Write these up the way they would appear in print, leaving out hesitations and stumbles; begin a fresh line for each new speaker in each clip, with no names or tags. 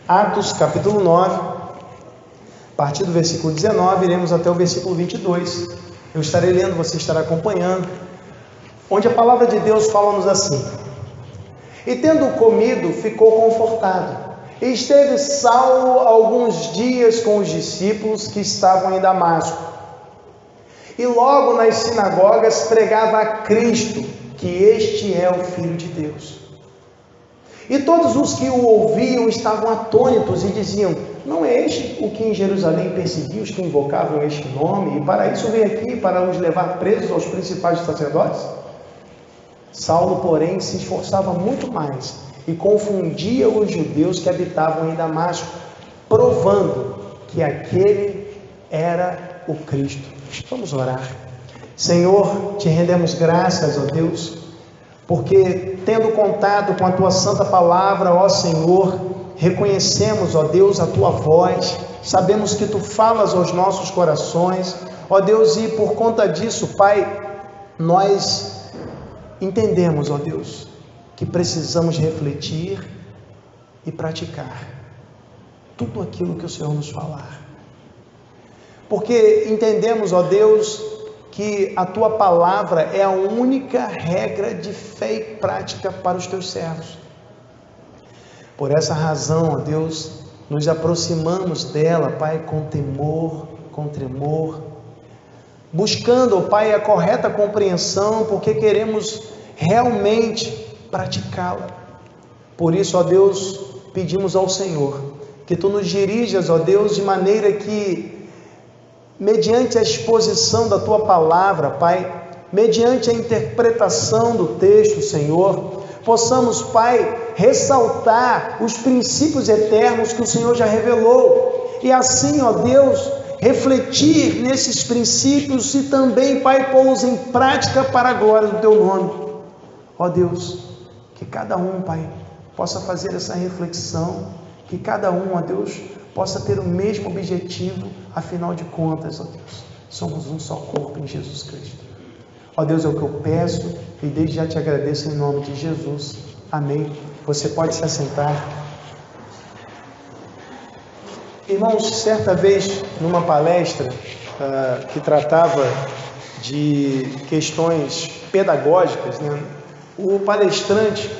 Atos capítulo 9, a partir do versículo 19, iremos até o versículo 22. Eu estarei lendo, você estará acompanhando, onde a palavra de Deus fala-nos assim: E tendo comido, ficou confortado, e esteve Saulo alguns dias com os discípulos que estavam em Damasco. E logo nas sinagogas pregava a Cristo, que este é o Filho de Deus. E todos os que o ouviam estavam atônitos e diziam: Não é este o que em Jerusalém perseguia os que invocavam este nome? E para isso veio aqui, para os levar presos aos principais sacerdotes? Saulo, porém, se esforçava muito mais e confundia os judeus que habitavam em Damasco, provando que aquele era o Cristo. Vamos orar. Senhor, te rendemos graças, ó Deus, porque tendo contato com a tua santa palavra, ó Senhor, reconhecemos, ó Deus, a tua voz, sabemos que tu falas aos nossos corações, ó Deus, e por conta disso, Pai, nós entendemos, ó Deus, que precisamos refletir e praticar tudo aquilo que o Senhor nos falar, porque entendemos, ó Deus, que a tua palavra é a única regra de fé e prática para os teus servos. Por essa razão, ó Deus, nos aproximamos dela, Pai, com temor, com tremor, buscando, ó Pai, a correta compreensão, porque queremos realmente praticá-la. Por isso, ó Deus, pedimos ao Senhor que tu nos dirijas, ó Deus, de maneira que, mediante a exposição da tua palavra, Pai, mediante a interpretação do texto, Senhor, possamos, Pai, ressaltar os princípios eternos que o Senhor já revelou, e assim, ó Deus, refletir nesses princípios e também, Pai, pô-los em prática para a glória do teu nome. Ó Deus, que cada um, Pai, possa fazer essa reflexão, que cada um, ó Deus, possa ter o mesmo objetivo, afinal de contas, ó Deus, somos um só corpo em Jesus Cristo. Ó Deus, é o que eu peço e desde já te agradeço em nome de Jesus. Amém. Você pode se assentar. Irmãos, certa vez, numa palestra que tratava de questões pedagógicas, né, o palestrante,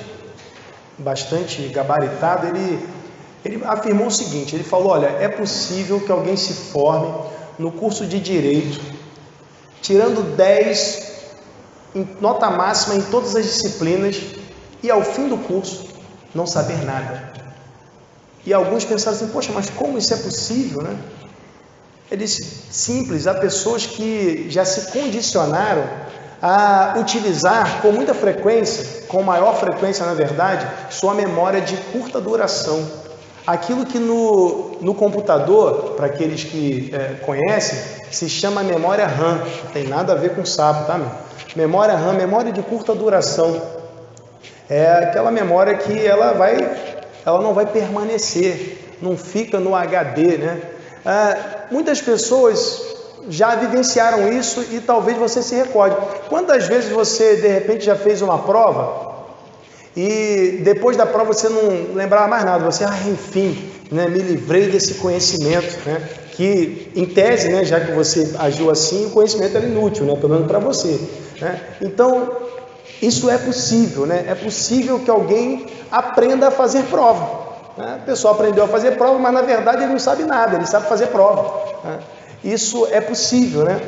bastante gabaritado, ele afirmou o seguinte, ele falou: olha, é possível que alguém se forme no curso de Direito, tirando 10 em nota máxima em todas as disciplinas, e ao fim do curso não saber nada. E alguns pensaram assim: poxa, mas como isso é possível, né? Ele disse: simples, há pessoas que já se condicionaram a utilizar com muita frequência, com maior frequência na verdade, sua memória de curta duração. Aquilo que no computador, para aqueles que conhecem, se chama memória RAM. Não tem nada a ver com sapo, tá, meu? Memória RAM, memória de curta duração. É aquela memória que ela não vai permanecer, não fica no HD, né? Muitas pessoas já vivenciaram isso e talvez você se recorde. Quantas vezes você, de repente, já fez uma prova e depois da prova você não lembrava mais nada, você, enfim, né, me livrei desse conhecimento, né, que em tese, né, já que você agiu assim, o conhecimento era inútil, né, pelo menos para você, né? Então, isso é possível, né? É possível que alguém aprenda a fazer prova, né? A pessoa aprendeu a fazer prova, mas na verdade ele não sabe nada, ele sabe fazer prova, né? Isso é possível, né?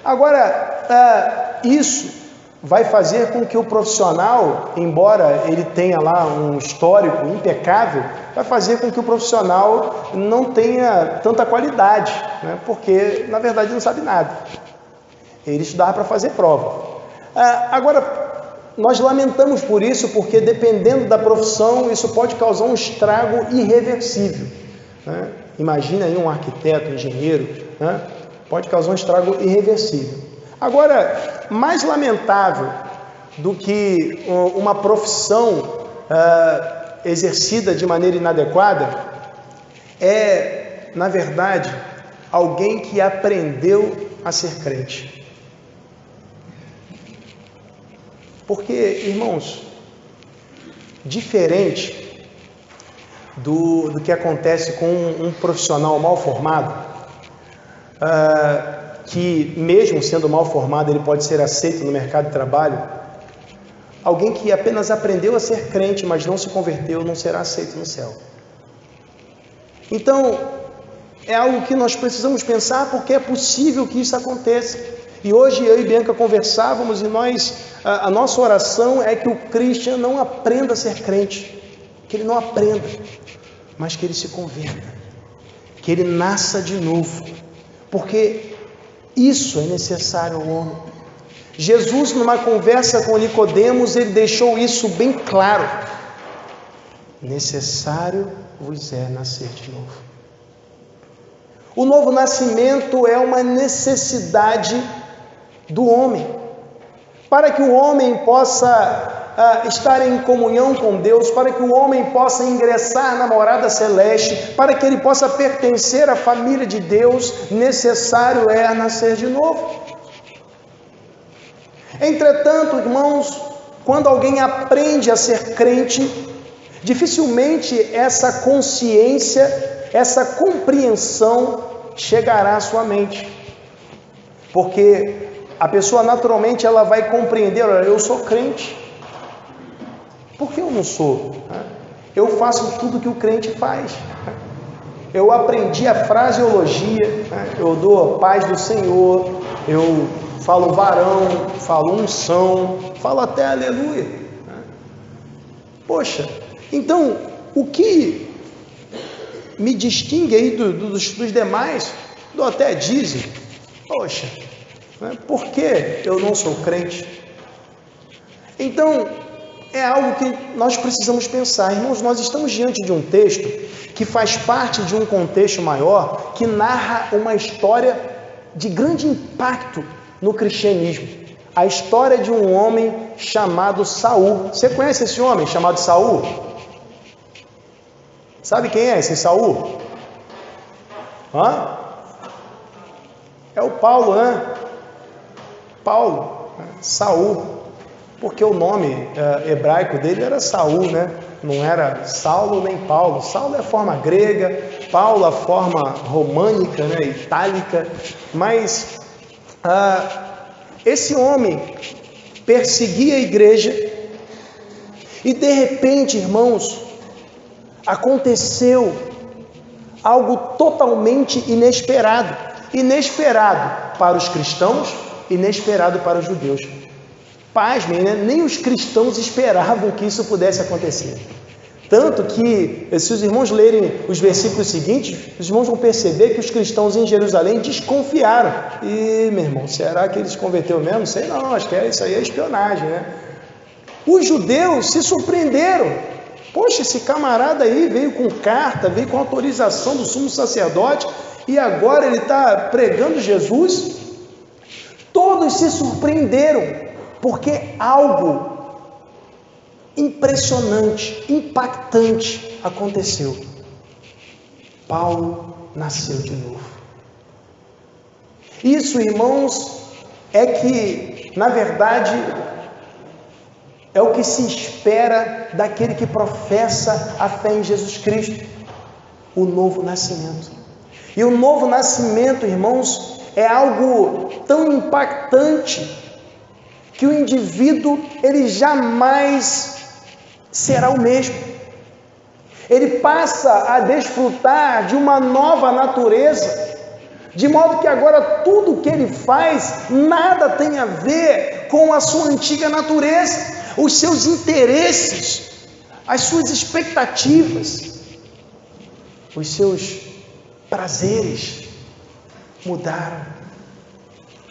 Agora, isso vai fazer com que o profissional, embora ele tenha lá um histórico impecável, vai fazer com que o profissional não tenha tanta qualidade, né? Porque, na verdade, não sabe nada. Ele estudava para fazer prova. Agora, nós lamentamos por isso, porque dependendo da profissão, isso pode causar um estrago irreversível, né? Imagina aí um arquiteto, um engenheiro, né? Pode causar um estrago irreversível. Agora, mais lamentável do que uma profissão exercida de maneira inadequada é, na verdade, alguém que aprendeu a ser crente. Porque, irmãos, diferente do que acontece com um profissional mal formado, que mesmo sendo mal formado, ele pode ser aceito no mercado de trabalho. Alguém que apenas aprendeu a ser crente, mas não se converteu, não será aceito no céu. Então, é algo que nós precisamos pensar, porque é possível que isso aconteça. E hoje eu e Bianca conversávamos, e a nossa oração é que o cristão não aprenda a ser crente, que ele não aprenda, mas que ele se converta, que ele nasça de novo, porque isso é necessário ao homem. Jesus, numa conversa com Nicodemos, ele deixou isso bem claro: necessário vos é nascer de novo. O novo nascimento é uma necessidade do homem, para que o homem possa estar em comunhão com Deus, para que o homem possa ingressar na morada celeste, para que ele possa pertencer à família de Deus, necessário é nascer de novo. Entretanto, irmãos, quando alguém aprende a ser crente, dificilmente essa consciência, essa compreensão chegará à sua mente, porque a pessoa naturalmente ela vai compreender: olha, eu sou crente, por que eu não sou? Eu faço tudo que o crente faz, eu aprendi a fraseologia, eu dou a paz do Senhor, eu falo varão, falo unção, falo até aleluia. Poxa, então o que me distingue aí dos demais, dou até dízimo. Poxa, por que eu não sou crente? Então é algo que nós precisamos pensar. Irmãos, nós estamos diante de um texto que faz parte de um contexto maior, que narra uma história de grande impacto no cristianismo. A história de um homem chamado Saul. Você conhece esse homem chamado Saul? Sabe quem é esse Saul? É o Paulo, né? Paulo, Saul, porque o nome hebraico dele era Saul, né? Não era Saulo nem Paulo. Saulo é a forma grega, Paulo a forma românica, né? Itálica. Mas esse homem perseguia a igreja e de repente, irmãos, aconteceu algo totalmente inesperado para os cristãos, inesperado para os judeus. Pasmem, né? Nem os cristãos esperavam que isso pudesse acontecer. Tanto que, se os irmãos lerem os versículos seguintes, os irmãos vão perceber que os cristãos em Jerusalém desconfiaram. E, meu irmão, será que ele se converteu mesmo? Sei não, acho que isso aí é espionagem, né? Os judeus se surpreenderam. Poxa, esse camarada aí veio com carta, veio com autorização do sumo sacerdote, e agora ele está pregando Jesus. Todos se surpreenderam, porque algo impressionante, impactante aconteceu. Paulo nasceu de novo. Isso, irmãos, é que, na verdade, é o que se espera daquele que professa a fé em Jesus Cristo, o novo nascimento. E o novo nascimento, irmãos, é algo tão impactante que o indivíduo, ele jamais será o mesmo. Ele passa a desfrutar de uma nova natureza, de modo que agora tudo que ele faz, nada tem a ver com a sua antiga natureza. Os seus interesses, as suas expectativas, os seus prazeres mudaram.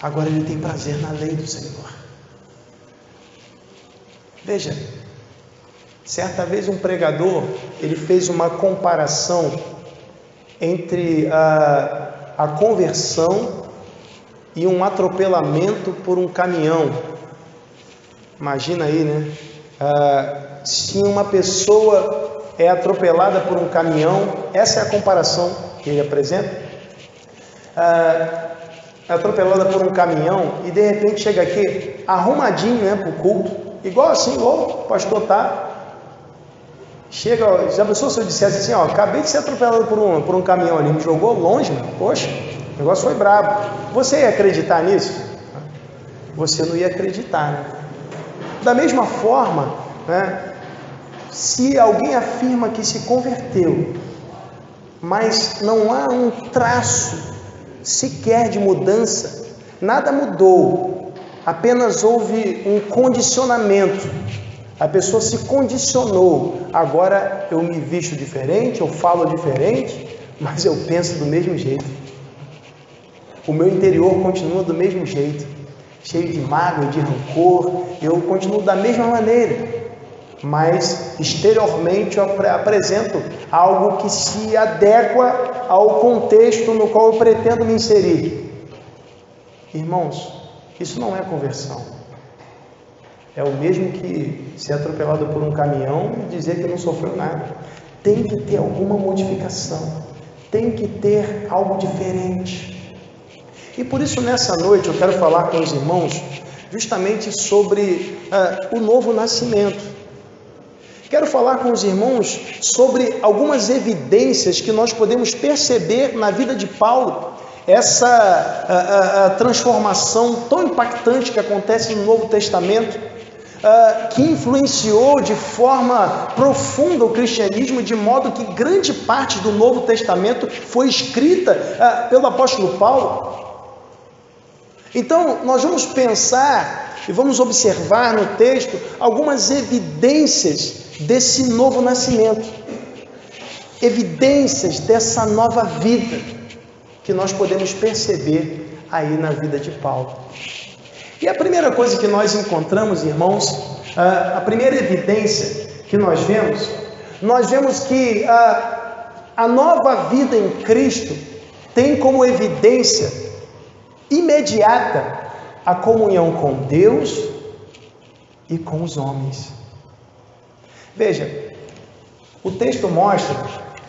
Agora ele tem prazer na lei do Senhor. Veja, certa vez um pregador, ele fez uma comparação entre a conversão e um atropelamento por um caminhão. Imagina aí, né? Se uma pessoa é atropelada por um caminhão, essa é a comparação que ele apresenta. É atropelada por um caminhão e de repente chega aqui arrumadinho, né, para o culto, igual o pastor tá. Chega, já pensou se eu dissesse assim, ó, acabei de ser atropelado por um caminhão ali, me jogou longe, mano. Poxa, o negócio foi brabo. Você ia acreditar nisso? Você não ia acreditar, né? Da mesma forma, né, se alguém afirma que se converteu, mas não há um traço sequer de mudança, nada mudou, apenas houve um condicionamento. A pessoa se condicionou. Agora eu me visto diferente, eu falo diferente, mas eu penso do mesmo jeito. O meu interior continua do mesmo jeito, cheio de mágoa, de rancor. Eu continuo da mesma maneira, mas exteriormente eu apresento algo que se adequa ao contexto no qual eu pretendo me inserir. Irmãos, isso não é conversão. É o mesmo que ser atropelado por um caminhão e dizer que não sofreu nada. Tem que ter alguma modificação, tem que ter algo diferente. E por isso nessa noite eu quero falar com os irmãos justamente sobre o novo nascimento. Quero falar com os irmãos sobre algumas evidências que nós podemos perceber na vida de Paulo, essa transformação tão impactante que acontece no Novo Testamento, que influenciou de forma profunda o cristianismo, de modo que grande parte do Novo Testamento foi escrita pelo apóstolo Paulo. Então, nós vamos pensar e vamos observar no texto algumas evidências desse novo nascimento, evidências dessa nova vida que nós podemos perceber aí na vida de Paulo. E a primeira coisa que nós encontramos, irmãos, a primeira evidência que nós vemos que a nova vida em Cristo tem como evidência imediata a comunhão com Deus e com os homens. Veja, o texto mostra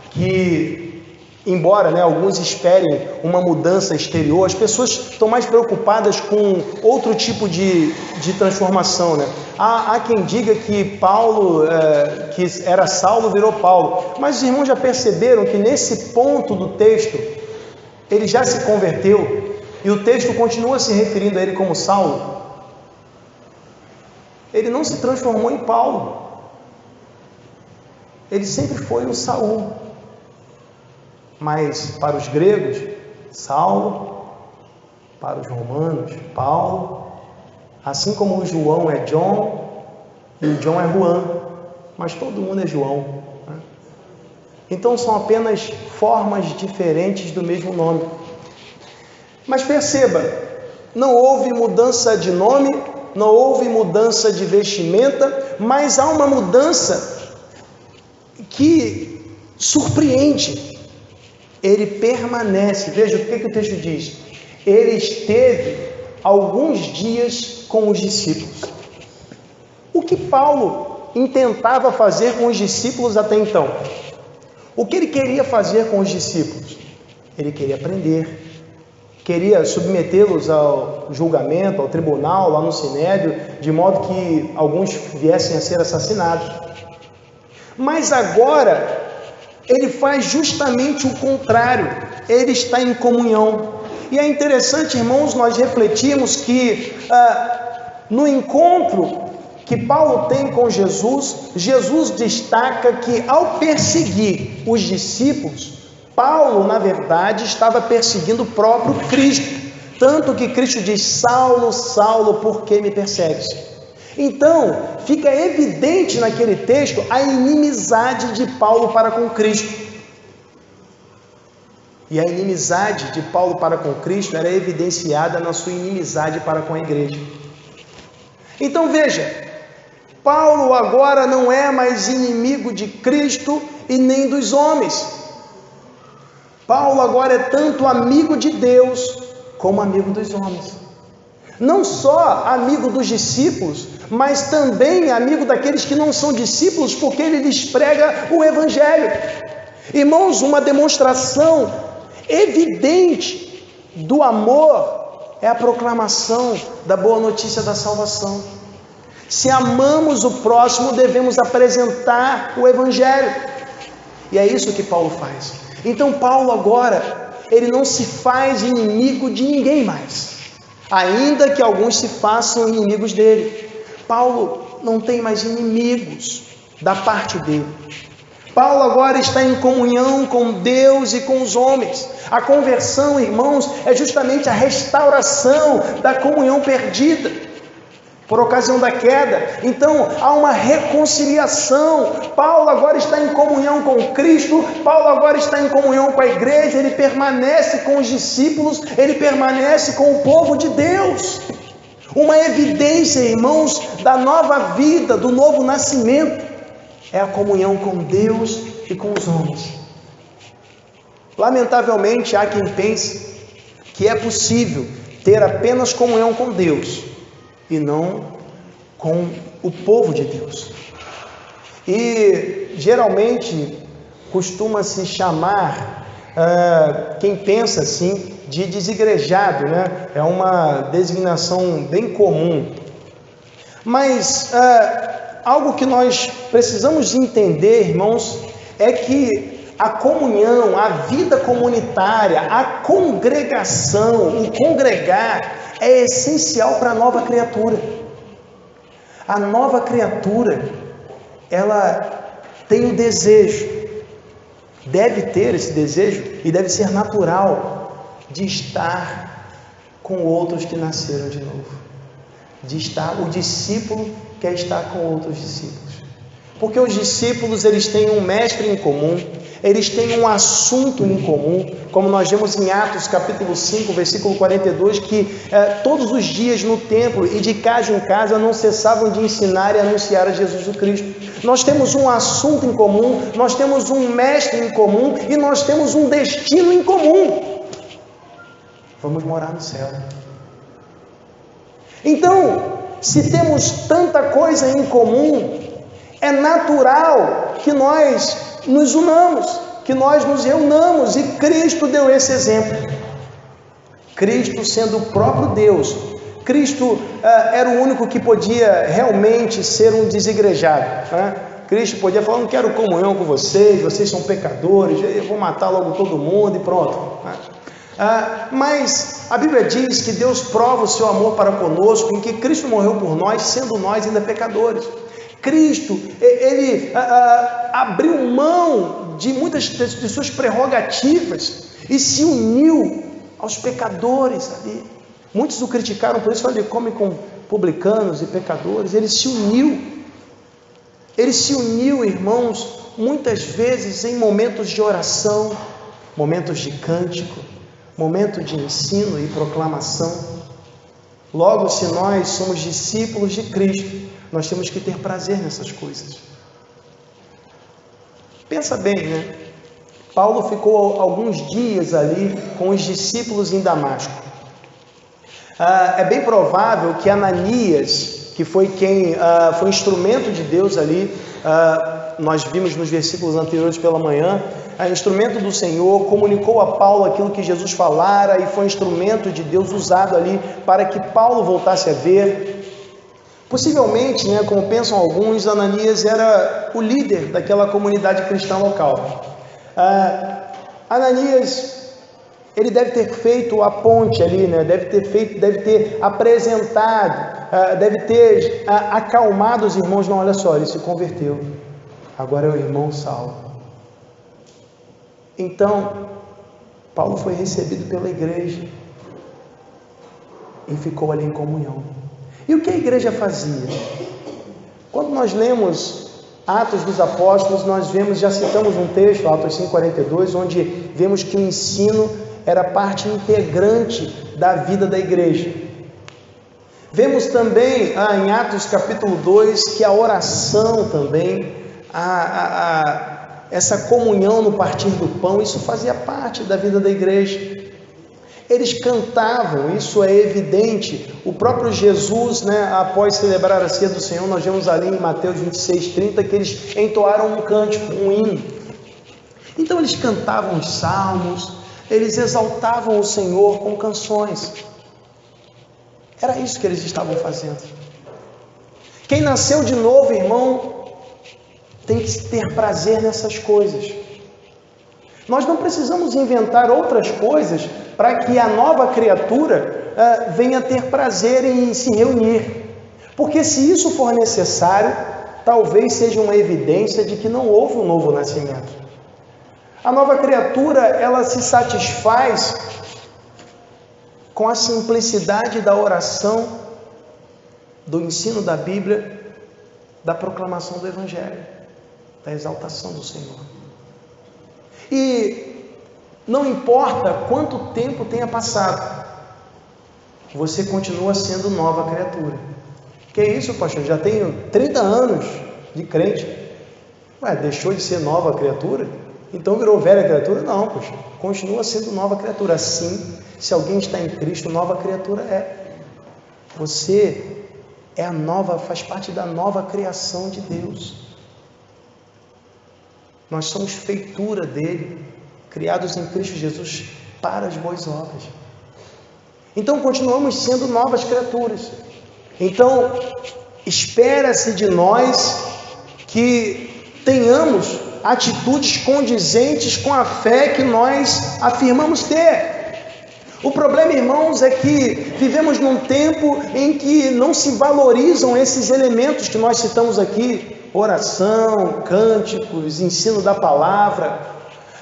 que, embora alguns esperem uma mudança exterior, as pessoas estão mais preocupadas com outro tipo de transformação, né? Há quem diga que Paulo, que era Saulo, virou Paulo. Mas os irmãos já perceberam que nesse ponto do texto, ele já se converteu e o texto continua se referindo a ele como Saulo. Ele não se transformou em Paulo. Ele sempre foi o Saul. Mas para os gregos, Saulo, para os romanos, Paulo, assim como o João é John e o John é Juan, mas todo mundo é João, né? Então são apenas formas diferentes do mesmo nome. Mas perceba, não houve mudança de nome, não houve mudança de vestimenta, mas há uma mudança que surpreende. Ele permanece. Veja o que o texto diz. Ele esteve alguns dias com os discípulos. O que Paulo intentava fazer com os discípulos até então? O que ele queria fazer com os discípulos? Ele queria aprender, queria submetê-los ao julgamento, ao tribunal, lá no Sinédrio, de modo que alguns viessem a ser assassinados. Mas agora ele faz justamente o contrário. Ele está em comunhão. E é interessante, irmãos, nós refletirmos que no encontro que Paulo tem com Jesus, Jesus destaca que ao perseguir os discípulos, Paulo, na verdade, estava perseguindo o próprio Cristo. Tanto que Cristo diz: Saulo, Saulo, por que me persegues? Então, fica evidente naquele texto a inimizade de Paulo para com Cristo. E a inimizade de Paulo para com Cristo era evidenciada na sua inimizade para com a igreja. Então veja, Paulo agora não é mais inimigo de Cristo e nem dos homens. Paulo agora é tanto amigo de Deus como amigo dos homens. Não só amigo dos discípulos, mas também amigo daqueles que não são discípulos, porque ele lhes prega o Evangelho. Irmãos, uma demonstração evidente do amor é a proclamação da boa notícia da salvação. Se amamos o próximo, devemos apresentar o Evangelho. E é isso que Paulo faz. Então Paulo agora, ele não se faz inimigo de ninguém mais, ainda que alguns se façam inimigos dele. Paulo não tem mais inimigos da parte dele. Paulo agora está em comunhão com Deus e com os homens. A conversão, irmãos, é justamente a restauração da comunhão perdida por ocasião da queda. Então há uma reconciliação. Paulo agora está em comunhão com Cristo, Paulo agora está em comunhão com a igreja, ele permanece com os discípulos, ele permanece com o povo de Deus. Uma evidência, irmãos, da nova vida, do novo nascimento, é a comunhão com Deus e com os homens. Lamentavelmente, há quem pense que é possível ter apenas comunhão com Deus e não com o povo de Deus. E geralmente costuma-se chamar quem pensa assim de desigrejado, né? É uma designação bem comum. Mas algo que nós precisamos de entender, irmãos, é que a comunhão, a vida comunitária, a congregação, o congregar é essencial para a nova criatura. A nova criatura, ela tem o desejo, deve ter esse desejo e deve ser natural de estar com outros que nasceram de novo. De estar, o discípulo quer estar com outros discípulos. Porque os discípulos, eles têm um mestre em comum, eles têm um assunto em comum, como nós vemos em Atos capítulo 5, versículo 42, que todos os dias no templo e de casa em casa não cessavam de ensinar e anunciar a Jesus o Cristo. Nós temos um assunto em comum, nós temos um mestre em comum e nós temos um destino em comum. Vamos morar no céu. Então, se temos tanta coisa em comum, é natural que nós nos unamos, que nós nos reunamos, e Cristo deu esse exemplo. Cristo sendo o próprio Deus, Cristo era o único que podia realmente ser um desigrejado, né? Cristo podia falar: não quero comunhão com vocês, vocês são pecadores, eu vou matar logo todo mundo e pronto, né? Mas a Bíblia diz que Deus prova o seu amor para conosco, em que Cristo morreu por nós, sendo nós ainda pecadores. Cristo, ele abriu mão de muitas de suas prerrogativas e se uniu aos pecadores ali. Muitos o criticaram por isso, falaram: ele come com publicanos e pecadores. Ele se uniu, irmãos, muitas vezes em momentos de oração, momentos de cântico, momento de ensino e proclamação. Logo, se nós somos discípulos de Cristo, nós temos que ter prazer nessas coisas. Pensa bem, né? Paulo ficou alguns dias ali com os discípulos em Damasco. É bem provável que Ananias, que foi quem foi instrumento de Deus ali, nós vimos nos versículos anteriores pela manhã, instrumento do Senhor, comunicou a Paulo aquilo que Jesus falara e foi instrumento de Deus usado ali para que Paulo voltasse a ver. Possivelmente, né, como pensam alguns, Ananias era o líder daquela comunidade cristã local. Ananias, ele deve ter feito a ponte ali, né, deve ter apresentado, deve ter acalmado os irmãos. Não, olha só, ele se converteu, agora é o irmão salvo. Então, Paulo foi recebido pela igreja e ficou ali em comunhão. E o que a igreja fazia? Quando nós lemos Atos dos Apóstolos, nós vemos, já citamos um texto, Atos 5,42, onde vemos que o ensino era parte integrante da vida da igreja. Vemos também em Atos capítulo 2 que a oração também, essa comunhão no partir do pão, isso fazia parte da vida da igreja. Eles cantavam, isso é evidente. O próprio Jesus, né, após celebrar a ceia do Senhor, nós vemos ali em Mateus 26:30 que eles entoaram um cântico, um hino. Então eles cantavam os salmos, eles exaltavam o Senhor com canções. Era isso que eles estavam fazendo. Quem nasceu de novo, irmão, tem que ter prazer nessas coisas. Nós não precisamos inventar outras coisas para que a nova criatura venha ter prazer em se reunir. Porque se isso for necessário, talvez seja uma evidência de que não houve um novo nascimento. A nova criatura, ela se satisfaz com a simplicidade da oração, do ensino da Bíblia, da proclamação do Evangelho, da exaltação do Senhor. E não importa quanto tempo tenha passado, você continua sendo nova criatura. Que isso, pastor? Já tenho 30 anos de crente. Ué, deixou de ser nova criatura? Então virou velha criatura? Não, poxa, continua sendo nova criatura. Assim, se alguém está em Cristo, nova criatura é. Você é a nova, faz parte da nova criação de Deus. Nós somos feitura dele, criados em Cristo Jesus para as boas obras. Então continuamos sendo novas criaturas. Então espera-se de nós que tenhamos atitudes condizentes com a fé que nós afirmamos ter. O problema, irmãos, é que vivemos num tempo em que não se valorizam esses elementos que nós citamos aqui: oração, cânticos, ensino da palavra.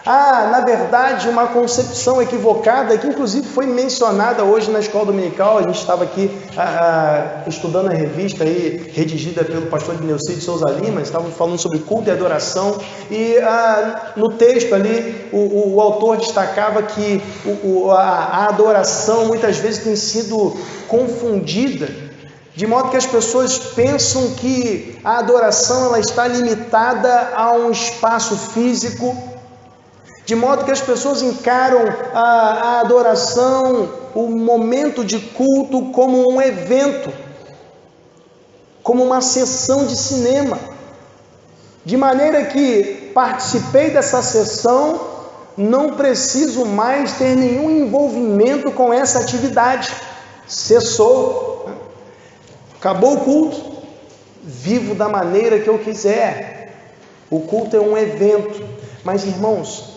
Na verdade, uma concepção equivocada, que inclusive foi mencionada hoje na escola dominical. A gente estava aqui estudando a revista aí, redigida pelo pastor Neucídio Souza Lima. Estávamos falando sobre culto e adoração, e no texto ali o autor destacava que a adoração muitas vezes tem sido confundida, de modo que as pessoas pensam que a adoração ela está limitada a um espaço físico, de modo que as pessoas encaram a adoração, o momento de culto, como um evento, como uma sessão de cinema, de maneira que participei dessa sessão, não preciso mais ter nenhum envolvimento com essa atividade. Cessou, acabou o culto, vivo da maneira que eu quiser. O culto é um evento. Mas, irmãos,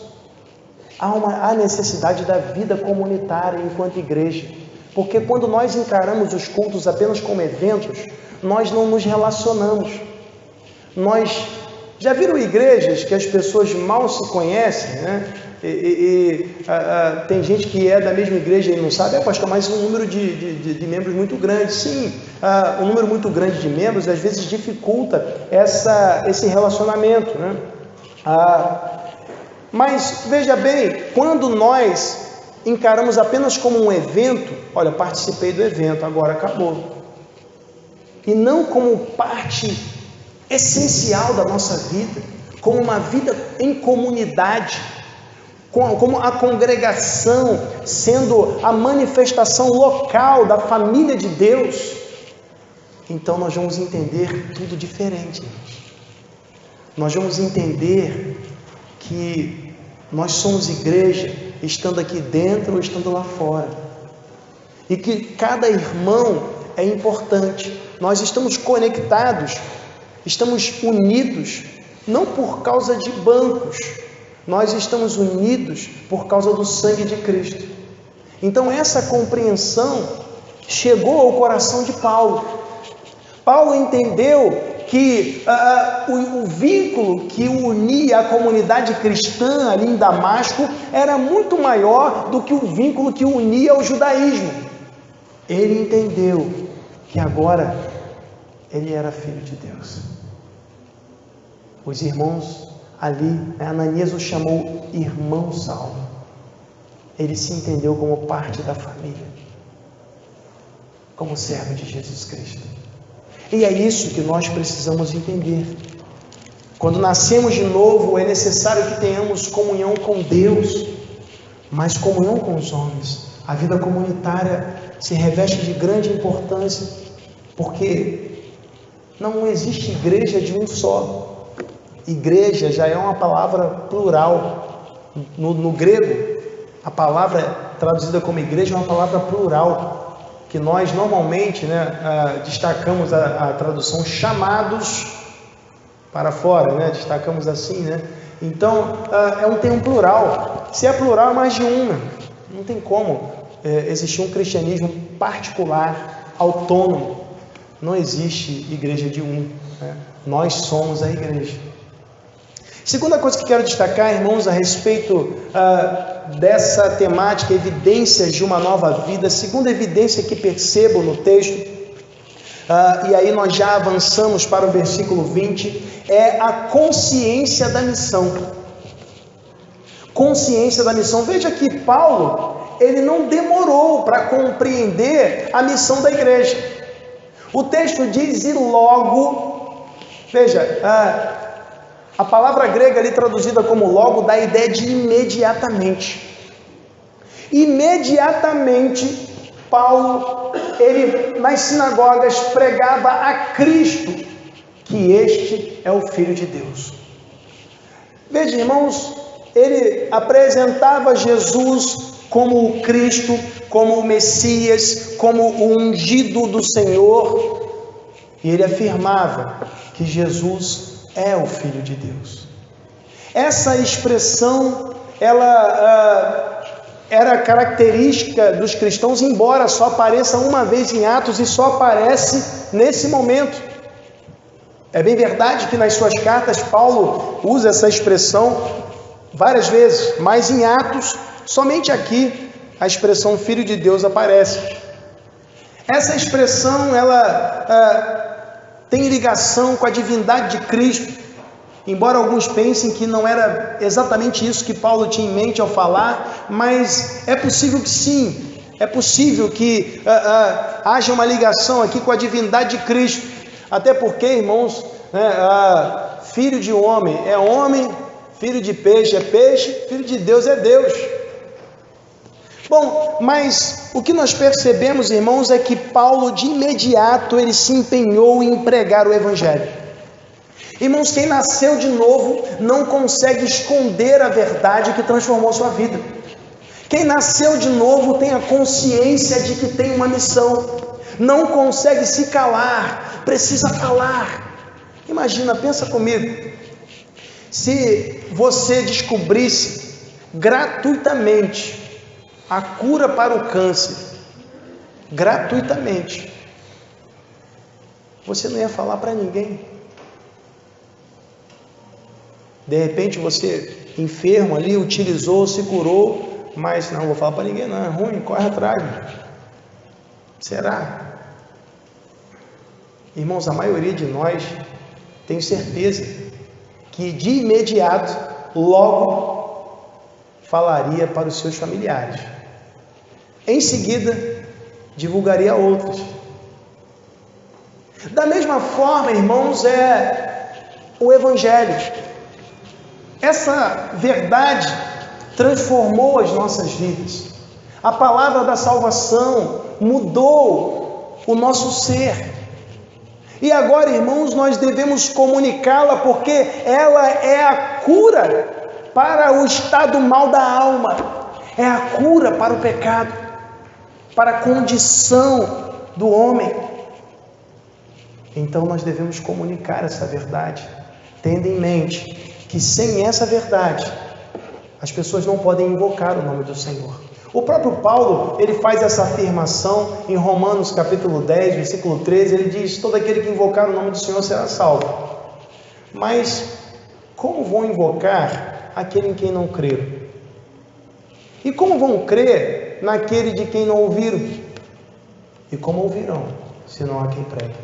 há necessidade da vida comunitária enquanto igreja, porque quando nós encaramos os cultos apenas como eventos, nós não nos relacionamos. Nós já viram igrejas que as pessoas mal se conhecem, né? Tem gente que é da mesma igreja e não sabe, pastor, mas um número de membros muito grande. Sim, um número muito grande de membros às vezes dificulta esse relacionamento, né? Mas veja bem, quando nós encaramos apenas como um evento, olha, participei do evento, agora acabou, e não como parte essencial da nossa vida, como uma vida em comunidade, como a congregação sendo a manifestação local da família de Deus, então nós vamos entender tudo diferente. Nós vamos entender que nós somos igreja, estando aqui dentro ou estando lá fora, e que cada irmão é importante. Nós estamos conectados, estamos unidos, não por causa de bancos, nós estamos unidos por causa do sangue de Cristo. Então essa compreensão chegou ao coração de Paulo. Paulo entendeu que o vínculo que unia a comunidade cristã ali em Damasco era muito maior do que o vínculo que unia o judaísmo. Ele entendeu que agora ele era filho de Deus. Os irmãos ali, Ananias o chamou irmão Saulo. Ele se entendeu como parte da família, como servo de Jesus Cristo. E é isso que nós precisamos entender. Quando nascemos de novo, é necessário que tenhamos comunhão com Deus, mas comunhão com os homens. A vida comunitária se reveste de grande importância, porque não existe igreja de um só. Igreja já é uma palavra plural. No grego, a palavra traduzida como igreja é uma palavra plural. que nós normalmente, destacamos a tradução chamados para fora, destacamos assim, Então, tem um plural. Se é plural, é mais de uma. Não tem como existir um cristianismo particular, autônomo. Não existe igreja de um. Nós somos a igreja. Segunda coisa que quero destacar, irmãos, a respeito dessa temática, evidências de uma nova vida. Segunda evidência que percebo no texto, e aí nós já avançamos para o versículo 20, é a consciência da missão. Consciência da missão. Veja que Paulo, ele não demorou para compreender a missão da igreja. O texto diz, e logo, veja, a palavra grega ali traduzida como logo dá a ideia de imediatamente. Imediatamente, Paulo, ele nas sinagogas pregava a Cristo, que este é o Filho de Deus. Veja, irmãos, ele apresentava Jesus como o Cristo, como o Messias, como o ungido do Senhor, e ele afirmava que Jesus é o Filho de Deus. Essa expressão, ela era característica dos cristãos, embora só apareça uma vez em Atos e só aparece nesse momento. É bem verdade que nas suas cartas Paulo usa essa expressão várias vezes, mas em Atos, somente aqui, a expressão Filho de Deus aparece. Essa expressão, ela tem ligação com a divindade de Cristo, embora alguns pensem que não era exatamente isso que Paulo tinha em mente ao falar, mas é possível que sim, é possível que haja uma ligação aqui com a divindade de Cristo, até porque, irmãos, filho de homem é homem, filho de peixe é peixe, filho de Deus é Deus. Bom, mas o que nós percebemos, irmãos, é que Paulo de imediato ele se empenhou em pregar o Evangelho. Irmãos, quem nasceu de novo não consegue esconder a verdade que transformou sua vida. Quem nasceu de novo tem a consciência de que tem uma missão, não consegue se calar, precisa falar. Imagina, pensa comigo, se você descobrisse gratuitamente a cura para o câncer, gratuitamente, você não ia falar para ninguém. De repente você, enfermo ali, utilizou, se curou, mas não vou falar para ninguém não, é ruim, corre atrás. Será? Irmãos, a maioria de nós, tenho certeza, que de imediato, logo, falaria para os seus familiares. Em seguida, divulgaria a outros. Da mesma forma, irmãos, é o Evangelho. Essa verdade transformou as nossas vidas. A palavra da salvação mudou o nosso ser. E agora, irmãos, nós devemos comunicá-la porque ela é a cura para o estado mal da alma. É a cura para o pecado, para a condição do homem. Então nós devemos comunicar essa verdade, tendo em mente que sem essa verdade, as pessoas não podem invocar o nome do Senhor. O próprio Paulo, ele faz essa afirmação em Romanos capítulo 10, versículo 13, ele diz, todo aquele que invocar o nome do Senhor será salvo. Mas, como vão invocar aquele em quem não creram? E como vão crer naquele de quem não ouviram? E como ouvirão, se não há quem pregue?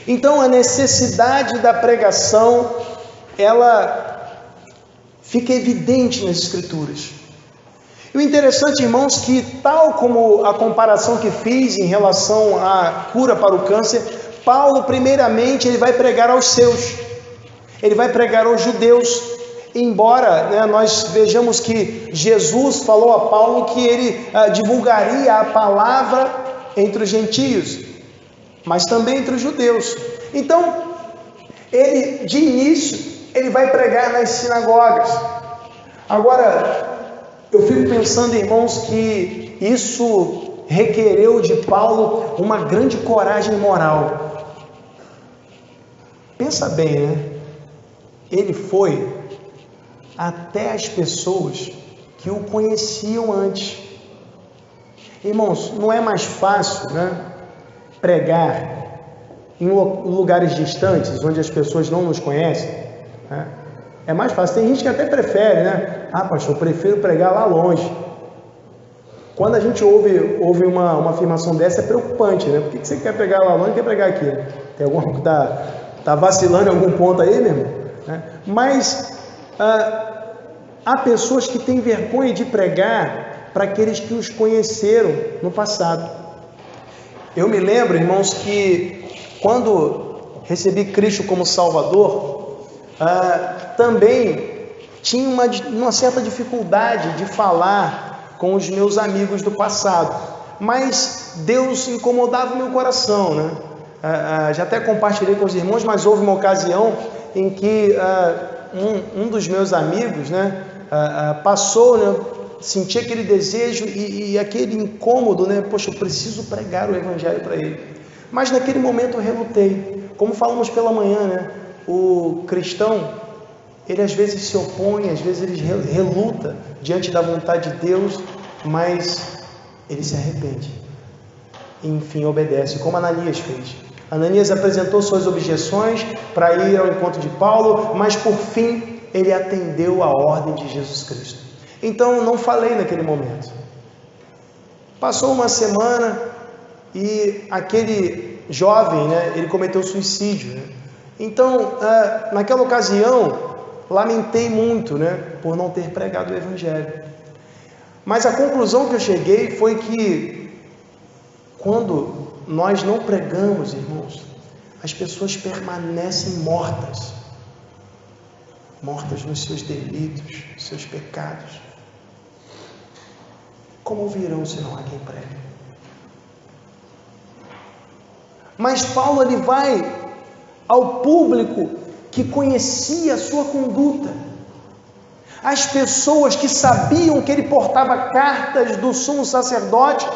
Então, a necessidade da pregação, ela fica evidente nas Escrituras. E o interessante, irmãos, que tal como a comparação que fiz em relação à cura para o câncer, Paulo, primeiramente, ele vai pregar aos seus, ele vai pregar aos judeus, embora nós vejamos que Jesus falou a Paulo que ele divulgaria a palavra entre os gentios, mas também entre os judeus. Então, ele, de início, ele vai pregar nas sinagogas. Agora, eu fico pensando, irmãos, que isso requereu de Paulo uma grande coragem moral. Pensa bem, né? Ele foi até as pessoas que o conheciam antes. Irmãos, não é mais fácil, né, pregar em lugares distantes, onde as pessoas não nos conhecem, né? É mais fácil. Tem gente que até prefere, né? Ah, pastor, eu prefiro pregar lá longe. Quando a gente ouve uma afirmação dessa, é preocupante, né? Por que você quer pregar lá longe e quer pregar aqui? Tem algum que tá vacilando em algum ponto aí, meu irmão? Mas há pessoas que têm vergonha de pregar para aqueles que os conheceram no passado. Eu me lembro, irmãos, que quando recebi Cristo como Salvador, também tinha uma certa dificuldade de falar com os meus amigos do passado, mas Deus incomodava o meu coração, né? Já até compartilhei com os irmãos, mas houve uma ocasião em que um dos meus amigos, né, passou, né, senti aquele desejo e aquele incômodo, né? Poxa, eu preciso pregar o Evangelho para ele. Mas naquele momento eu relutei. Como falamos pela manhã, né? O cristão, ele às vezes se opõe, às vezes ele reluta diante da vontade de Deus, mas ele se arrepende. E, enfim, obedece, como Ananias fez. Ananias apresentou suas objeções para ir ao encontro de Paulo, mas por fim ele atendeu a ordem de Jesus Cristo. Então não falei naquele momento. Passou uma semana e aquele jovem, né, ele cometeu suicídio, né? Então, naquela ocasião, lamentei muito, né, por não ter pregado o Evangelho. Mas a conclusão que eu cheguei foi que quando nós não pregamos, irmãos, as pessoas permanecem mortas nos seus delitos, nos seus pecados. Como ouvirão se não há quem pregue? Mas Paulo, ele vai ao público que conhecia a sua conduta, as pessoas que sabiam que ele portava cartas do sumo sacerdote,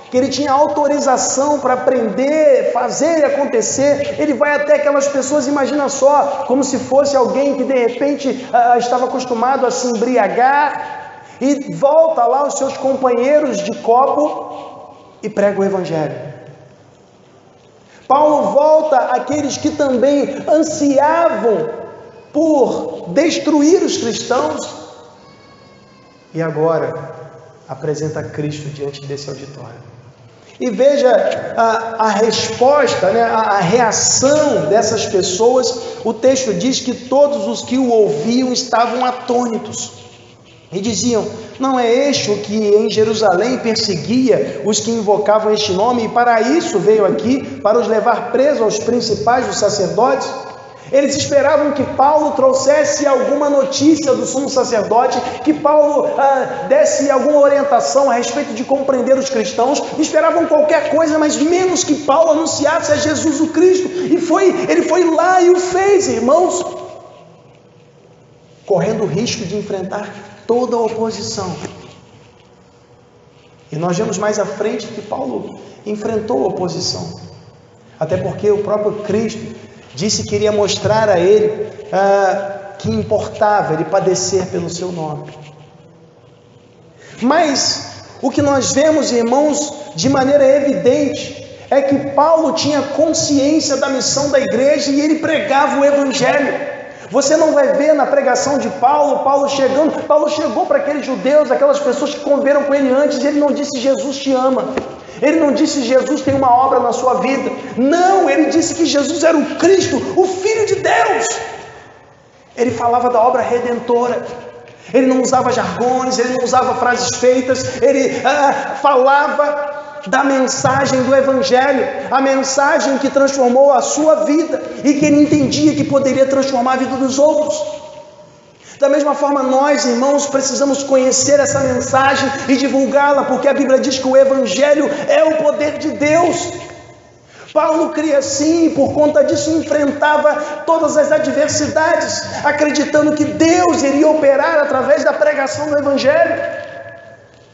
que ele tinha autorização para prender, fazer e acontecer. Ele vai até aquelas pessoas, imagina só, como se fosse alguém que de repente estava acostumado a se embriagar, e volta lá aos seus companheiros de copo e prega o Evangelho. Paulo volta àqueles que também ansiavam por destruir os cristãos e agora apresenta Cristo diante desse auditório. E veja a resposta, né, a reação dessas pessoas. O texto diz que todos os que o ouviam estavam atônitos e diziam: não é este o que em Jerusalém perseguia os que invocavam este nome, e para isso veio aqui, para os levar presos aos principais dos sacerdotes? Eles esperavam que Paulo trouxesse alguma notícia do sumo sacerdote, que Paulo desse alguma orientação a respeito de compreender os cristãos. Esperavam qualquer coisa, mas menos que Paulo anunciasse a Jesus o Cristo. E ele foi lá e o fez, irmãos, correndo o risco de enfrentar toda a oposição. E nós vemos mais à frente que Paulo enfrentou a oposição, até porque o próprio Cristo disse que iria mostrar a ele que importava ele padecer pelo seu nome. Mas o que nós vemos, irmãos, de maneira evidente, é que Paulo tinha consciência da missão da igreja e ele pregava o Evangelho. Você não vai ver na pregação de Paulo chegou para aqueles judeus, aquelas pessoas que conviveram com ele antes, e ele não disse: Jesus te ama. Ele não disse: Jesus tem uma obra na sua vida. Não, ele disse que Jesus era o Cristo, o Filho de Deus. Ele falava da obra redentora. Ele não usava jargões, ele não usava frases feitas. Ele falava da mensagem do Evangelho, a mensagem que transformou a sua vida e que ele entendia que poderia transformar a vida dos outros. Da mesma forma, nós, irmãos, precisamos conhecer essa mensagem e divulgá-la, porque a Bíblia diz que o Evangelho é o poder de Deus. Paulo cria assim, e por conta disso enfrentava todas as adversidades, acreditando que Deus iria operar através da pregação do Evangelho.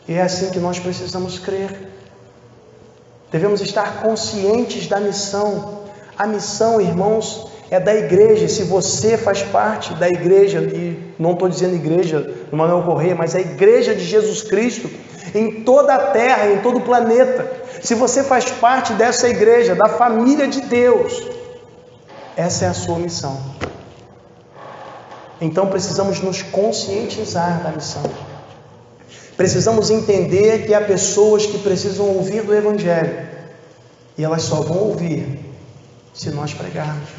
E é assim que nós precisamos crer. Devemos estar conscientes da missão. A missão, irmãos, é da igreja. Se você faz parte da igreja, e não estou dizendo igreja do Manuel Correia, mas a igreja de Jesus Cristo, em toda a terra, em todo o planeta, se você faz parte dessa igreja, da família de Deus, essa é a sua missão. Então precisamos nos conscientizar da missão. Precisamos entender que há pessoas que precisam ouvir do Evangelho, e elas só vão ouvir se nós pregarmos.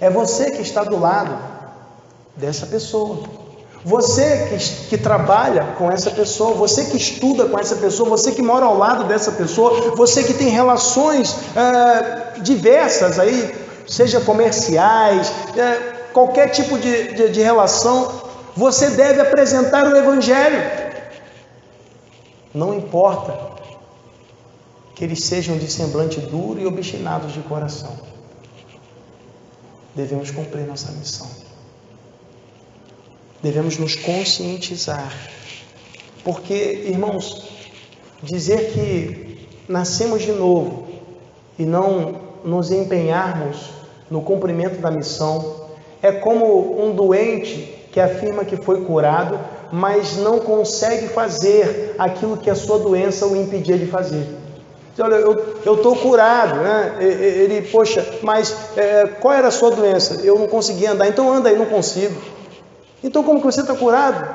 É você que está do lado dessa pessoa, você que trabalha com essa pessoa, você que estuda com essa pessoa, você que mora ao lado dessa pessoa, você que tem relações diversas aí, seja comerciais, qualquer tipo de relação, você deve apresentar o Evangelho. Não importa que eles sejam de semblante duro e obstinados de coração. Devemos cumprir nossa missão. Devemos nos conscientizar. Porque, irmãos, dizer que nascemos de novo e não nos empenharmos no cumprimento da missão é como um doente que afirma que foi curado, mas não consegue fazer aquilo que a sua doença o impedia de fazer. Olha, eu estou curado, né? Poxa, mas qual era a sua doença? Eu não conseguia andar. Então anda aí, não consigo. Então como que você está curado?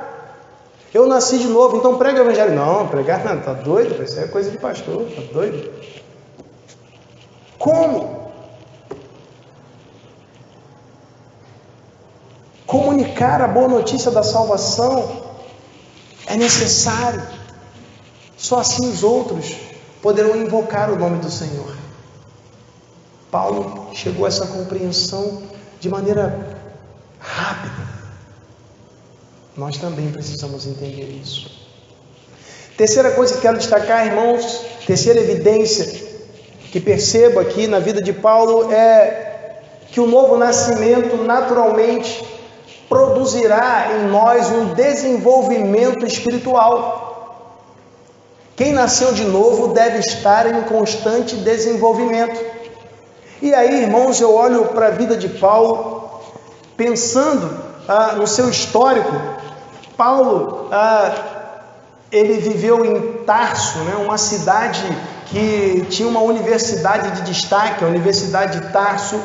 Eu nasci de novo, então prega o Evangelho. Não, pregar não, tá doido? Isso é coisa de pastor, tá doido? Como? Comunicar a boa notícia da salvação é necessário. Só assim os outros poderão invocar o nome do Senhor. Paulo chegou a essa compreensão de maneira rápida. Nós também precisamos entender isso. Terceira coisa que quero destacar, irmãos, terceira evidência que percebo aqui na vida de Paulo é que o novo nascimento naturalmente produzirá em nós um desenvolvimento espiritual. Quem nasceu de novo deve estar em constante desenvolvimento. E aí, irmãos, eu olho para a vida de Paulo, pensando no seu histórico. Paulo, ele viveu em Tarso, né, uma cidade que tinha uma universidade de destaque, a Universidade de Tarso.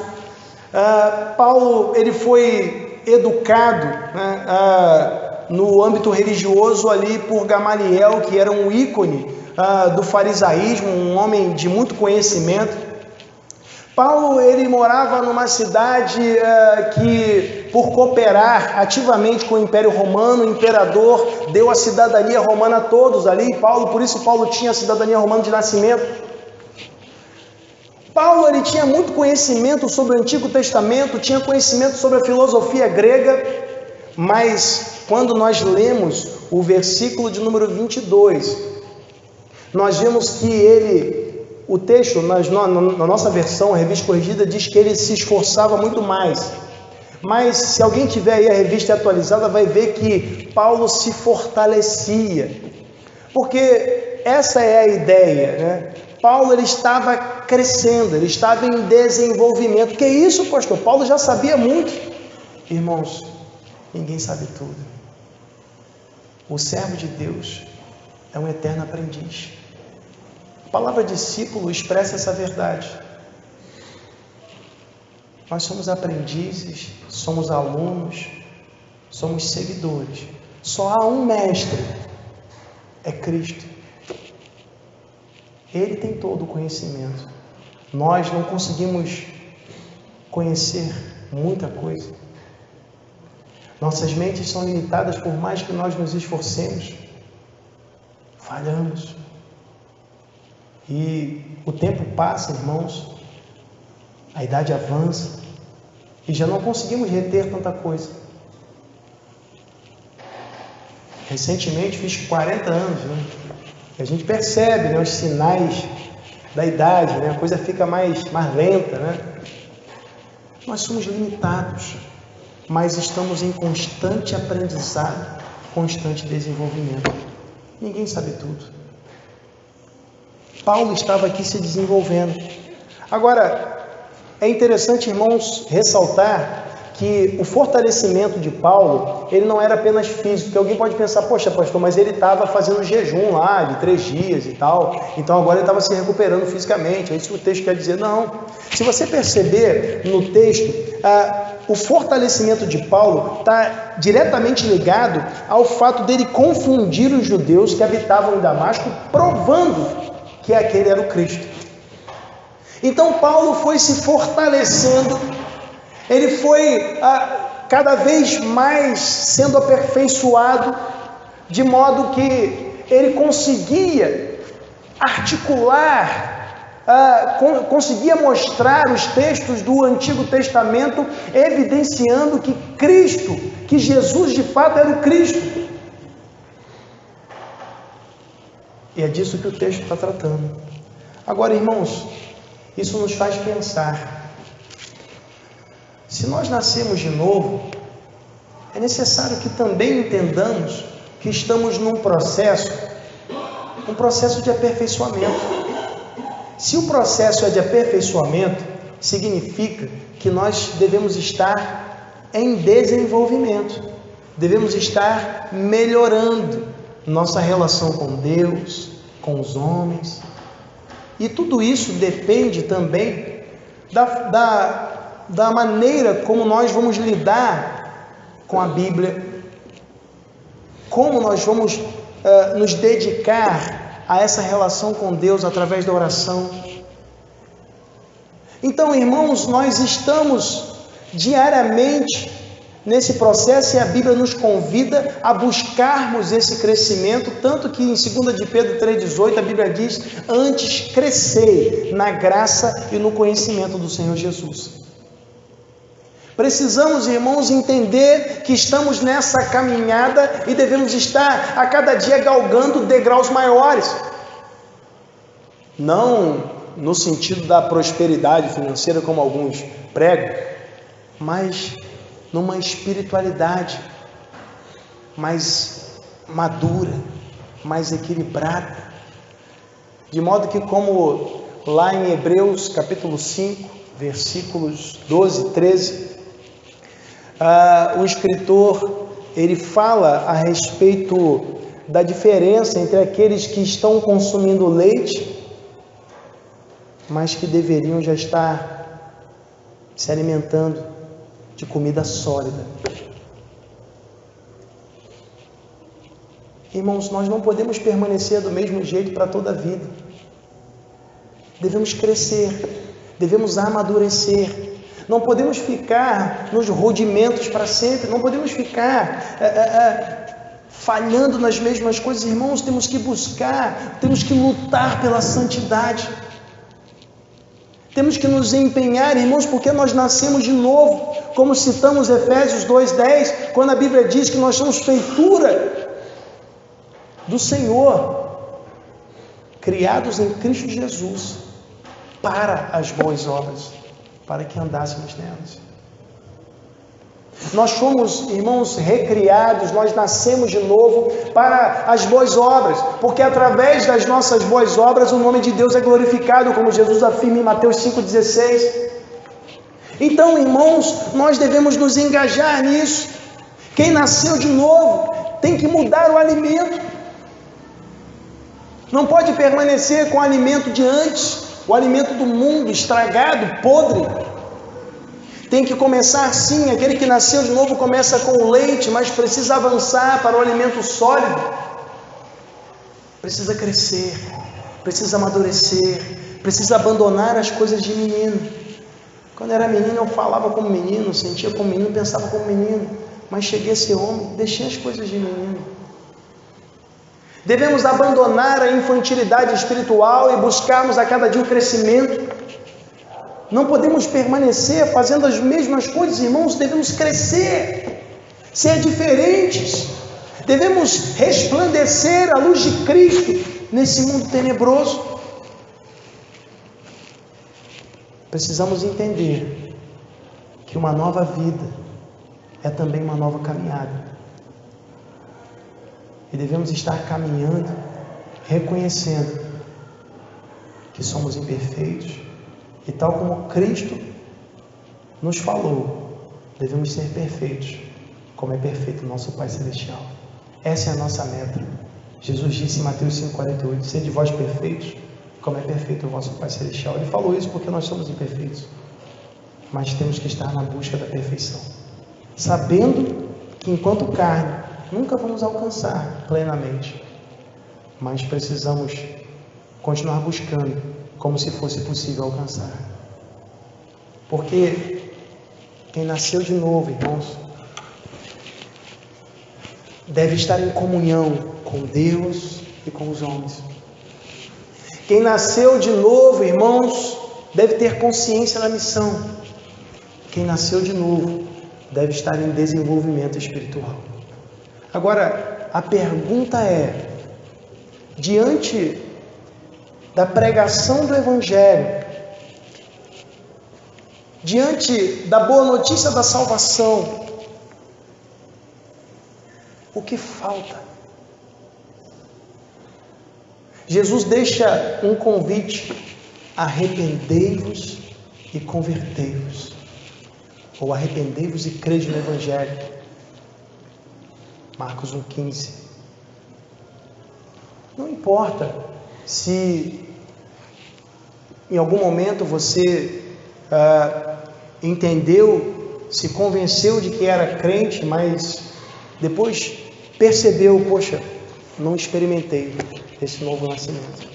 Paulo, ele foi educado, né, no âmbito religioso ali por Gamaliel, que era um ícone do farisaísmo, um homem de muito conhecimento. Paulo, ele morava numa cidade que, por cooperar ativamente com o Império Romano, o imperador deu a cidadania romana a todos ali. Por isso Paulo tinha a cidadania romana de nascimento. Paulo, ele tinha muito conhecimento sobre o Antigo Testamento, tinha conhecimento sobre a filosofia grega, mas quando nós lemos o versículo de número 22, nós vemos que o texto, na nossa versão, a revista corrigida, diz que ele se esforçava muito mais. Mas se alguém tiver aí a revista atualizada, vai ver que Paulo se fortalecia. Porque essa é a ideia, né? Paulo, ele estava crescendo, ele estava em desenvolvimento. Que isso, pastor? Paulo já sabia muito. Irmãos, ninguém sabe tudo. O servo de Deus é um eterno aprendiz. A palavra discípulo expressa essa verdade. Nós somos aprendizes, somos alunos, somos seguidores. Só há um mestre, é Cristo. Ele tem todo o conhecimento. Nós não conseguimos conhecer muita coisa. Nossas mentes são limitadas, por mais que nós nos esforcemos, falhamos. E o tempo passa, irmãos, a idade avança e já não conseguimos reter tanta coisa. Recentemente fiz 40 anos, né? E a gente percebe, né, os sinais da idade, né? A coisa fica mais lenta, né? Nós somos limitados, mas estamos em constante aprendizado, constante desenvolvimento. Ninguém sabe tudo. Paulo estava aqui se desenvolvendo. Agora, é interessante, irmãos, ressaltar que o fortalecimento de Paulo, ele não era apenas físico, porque alguém pode pensar, poxa, pastor, mas ele estava fazendo jejum lá de 3 dias e tal, então agora ele estava se recuperando fisicamente, é isso que o texto quer dizer. Não, se você perceber no texto, o fortalecimento de Paulo está diretamente ligado ao fato dele confundir os judeus que habitavam em Damasco, provando que aquele era o Cristo. Então Paulo foi se fortalecendo, ele foi cada vez mais sendo aperfeiçoado, de modo que ele conseguia articular, conseguia mostrar os textos do Antigo Testamento, evidenciando que Cristo, que Jesus de fato era o Cristo. E é disso que o texto está tratando. Agora, irmãos, isso nos faz pensar. Se nós nascemos de novo, é necessário que também entendamos que estamos num processo de aperfeiçoamento. Se o processo é de aperfeiçoamento, significa que nós devemos estar em desenvolvimento, devemos estar melhorando nossa relação com Deus, com os homens, e tudo isso depende também da maneira como nós vamos lidar com a Bíblia, como nós vamos nos dedicar a essa relação com Deus através da oração. Então, irmãos, nós estamos diariamente nesse processo e a Bíblia nos convida a buscarmos esse crescimento, tanto que em 2 de Pedro 3,18 a Bíblia diz: antes crescei na graça e no conhecimento do Senhor Jesus. Precisamos, irmãos, entender que estamos nessa caminhada e devemos estar a cada dia galgando degraus maiores. Não no sentido da prosperidade financeira, como alguns pregam, mas numa espiritualidade mais madura, mais equilibrada. De modo que, como lá em Hebreus capítulo 5, versículos 12 e 13, o escritor, ele fala a respeito da diferença entre aqueles que estão consumindo leite, mas que deveriam já estar se alimentando de comida sólida. Irmãos, nós não podemos permanecer do mesmo jeito para toda a vida. Devemos crescer, devemos amadurecer. Não podemos ficar nos rudimentos para sempre, não podemos ficar falhando nas mesmas coisas. Irmãos, temos que buscar, temos que lutar pela santidade. Temos que nos empenhar, irmãos, porque nós nascemos de novo, como citamos Efésios 2,10, quando a Bíblia diz que nós somos feitura do Senhor, criados em Cristo Jesus, para as boas obras, para que andássemos nelas. Nós fomos, irmãos, recriados, nós nascemos de novo para as boas obras, porque através das nossas boas obras o nome de Deus é glorificado, como Jesus afirma em Mateus 5,16. Então, irmãos, nós devemos nos engajar nisso. Quem nasceu de novo tem que mudar o alimento. Não pode permanecer com o alimento de antes, o alimento do mundo, estragado, podre. Tem que começar sim, aquele que nasceu de novo começa com o leite, mas precisa avançar para o alimento sólido. Precisa crescer, precisa amadurecer, precisa abandonar as coisas de menino. Quando era menino eu falava como menino, sentia como menino, pensava como menino, mas cheguei a ser homem, deixei as coisas de menino. Devemos abandonar a infantilidade espiritual e buscarmos a cada dia o crescimento. Não podemos permanecer fazendo as mesmas coisas, irmãos, devemos crescer, ser diferentes, devemos resplandecer a luz de Cristo nesse mundo tenebroso. Precisamos entender que uma nova vida é também uma nova caminhada. E devemos estar caminhando, reconhecendo que somos imperfeitos e tal como Cristo nos falou, devemos ser perfeitos, como é perfeito o nosso Pai Celestial. Essa é a nossa meta. Jesus disse em Mateus 5,48: sede vós perfeitos, como é perfeito o vosso Pai Celestial. Ele falou isso porque nós somos imperfeitos, mas temos que estar na busca da perfeição, sabendo que enquanto carne nunca vamos alcançar plenamente, mas precisamos continuar buscando como se fosse possível alcançar. Porque quem nasceu de novo, irmãos, deve estar em comunhão com Deus e com os homens. Quem nasceu de novo, irmãos, deve ter consciência da missão. Quem nasceu de novo deve estar em desenvolvimento espiritual. Agora, a pergunta é: diante da pregação do Evangelho, diante da boa notícia da salvação, o que falta? Jesus deixa um convite: arrependei-vos e convertei-vos, ou arrependei-vos e crede no Evangelho. Marcos 1,15. Não importa se em algum momento você entendeu, se convenceu de que era crente, mas depois percebeu: poxa, não experimentei esse novo nascimento.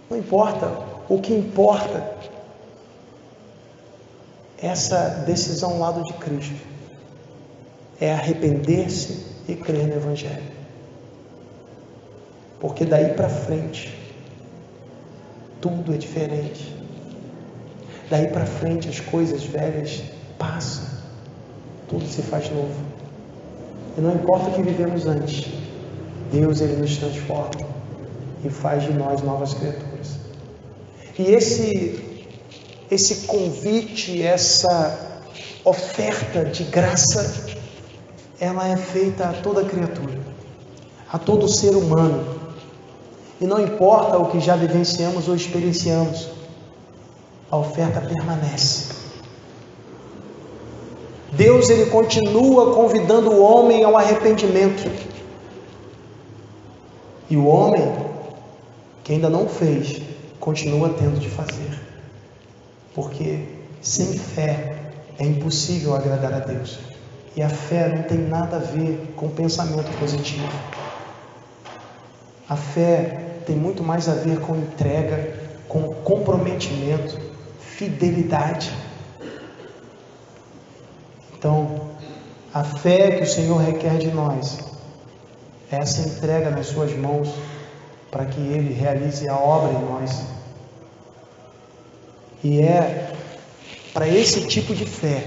Não importa. O que importa é essa decisão ao lado de Cristo, é arrepender-se e crer no Evangelho, porque daí para frente tudo é diferente. Daí para frente as coisas velhas passam, tudo se faz novo. E não importa o que vivemos antes, Deus, Ele nos transforma e faz de nós novas criaturas. E esse convite, essa oferta de graça, ela é feita a toda criatura, a todo ser humano. E não importa o que já vivenciamos ou experienciamos, a oferta permanece. Deus, Ele continua convidando o homem ao arrependimento. E o homem que ainda não fez, continua tendo de fazer. Porque sem fé é impossível agradar a Deus. E a fé não tem nada a ver com pensamento positivo. A fé tem muito mais a ver com entrega, com comprometimento, fidelidade. Então, a fé que o Senhor requer de nós é essa entrega nas suas mãos, para que Ele realize a obra em nós. E é para esse tipo de fé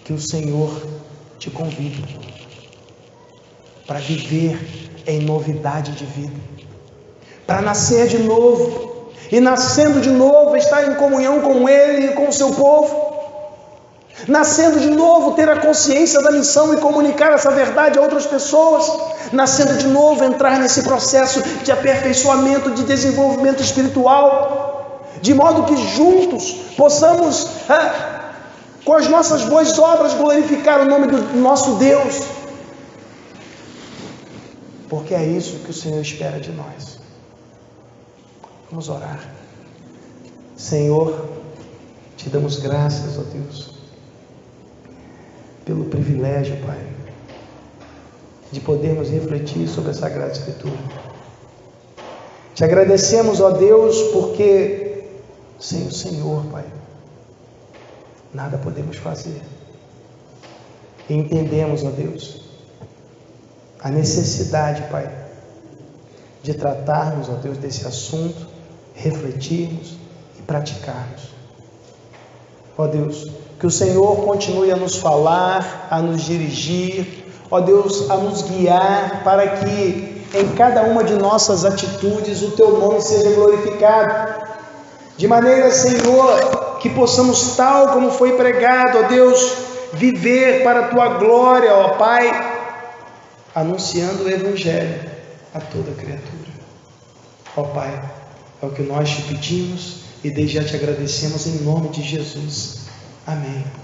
que o Senhor te convida, para viver em novidade de vida, para nascer de novo, e nascendo de novo, estar em comunhão com Ele e com o seu povo. Nascendo de novo, ter a consciência da missão e comunicar essa verdade a outras pessoas. Nascendo de novo, entrar nesse processo de aperfeiçoamento, de desenvolvimento espiritual, de modo que juntos possamos, com as nossas boas obras, glorificar o nome do nosso Deus, porque é isso que o Senhor espera de nós. Vamos orar. Senhor, te damos graças, ó Deus, pelo privilégio, Pai, de podermos refletir sobre a Sagrada Escritura. Te agradecemos, ó Deus, porque sem o Senhor, Pai, nada podemos fazer. E entendemos, ó Deus, a necessidade, Pai, de tratarmos, ó Deus, desse assunto, refletirmos e praticarmos. Ó Deus, que o Senhor continue a nos falar, a nos dirigir, ó Deus, a nos guiar, para que em cada uma de nossas atitudes o Teu nome seja glorificado, de maneira, Senhor, que possamos, tal como foi pregado, ó Deus, viver para a Tua glória, ó Pai, anunciando o Evangelho a toda criatura. Ó Pai, É o que nós te pedimos e desde já te agradecemos em nome de Jesus. Amém.